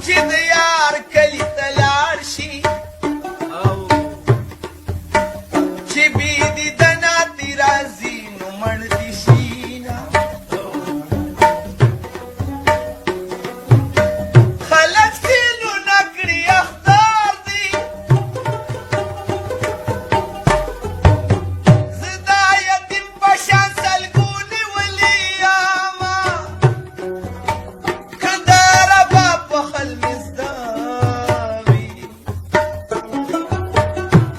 چې د یار کلي ته لاړ شي چې بې دیدنه دې راځي نو مړ دې شي نه خلک سیلونه کړي اختار دي زه دا یتیم په شان سلګو نیولي یمه که د ربا په خل مې زده وي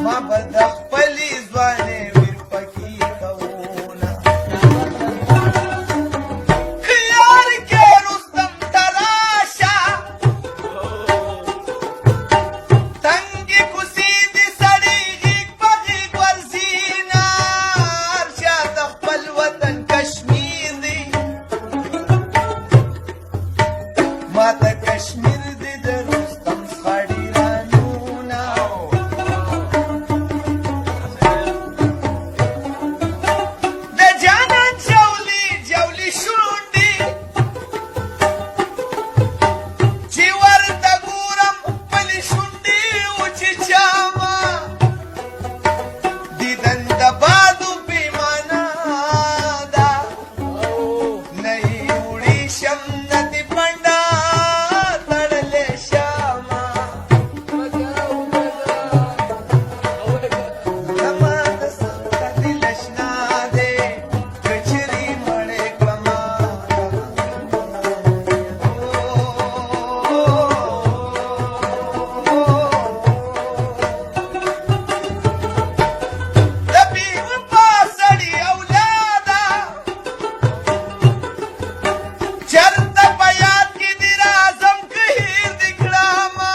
ما به د خپلې ځوانۍ ویر پکې کوونه که یار کې رستم ته راشه تنګې کوڅې دې سړی غېږ په غېږ ورځي نه هر چا د خپل وطن کشمیر دی ما ته کشمیر دی د رستم څخه ډېرانونه د جانان جولې جولې شونډې چې ورته ګورم خپلې شونډې وچیچمه دیدن د بادو پیمانه ده نه یې وړي شم نه دې پنډه تړلی شمه زما د سخته دل اشنا دی که چېرې مړې کړمه د بېوفا سړي اولاده چرته په یاد کې دې راځم که هېر دې کړمه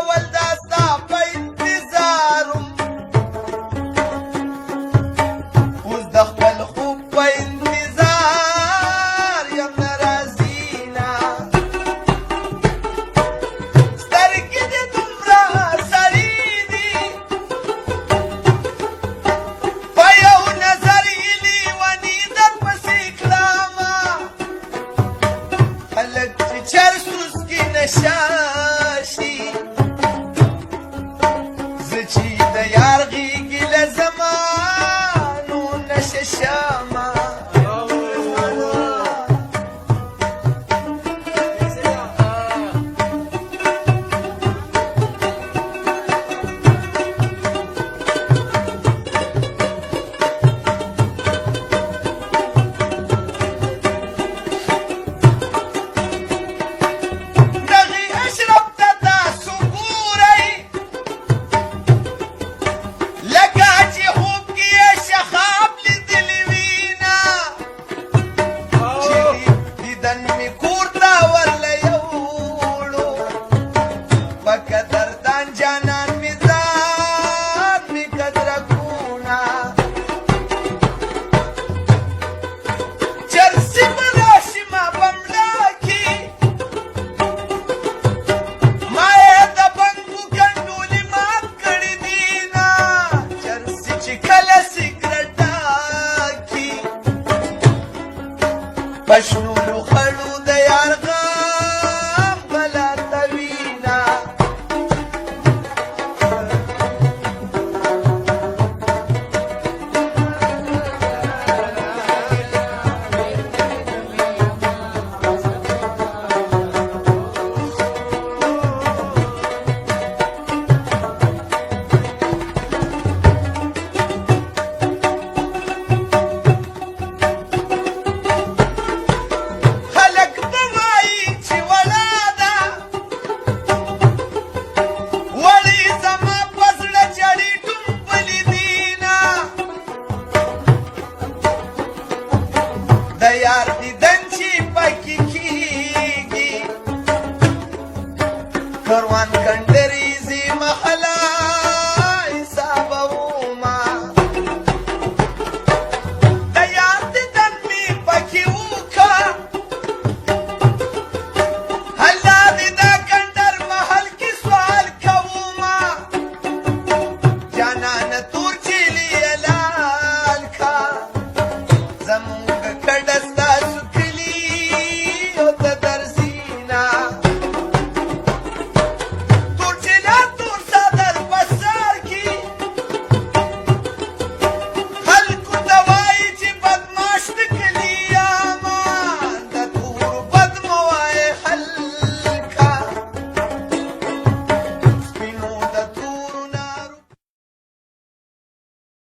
ول دا ستا په انتظار وم اوس د خپل خوب په انتظار یم نه راځي نه سترګې دې دومره سړې دي په یو نظر یې لیوني درپسې کړمه خلک چې چرسوس کې نشه شي زه چې د یار غېږې له زمانو نشه شمه دغې اشرف ته تاسو ګورئ لکه چې خوب کې یې شخاب لیدلې وي نه چې دیدن مې کور ته ورلی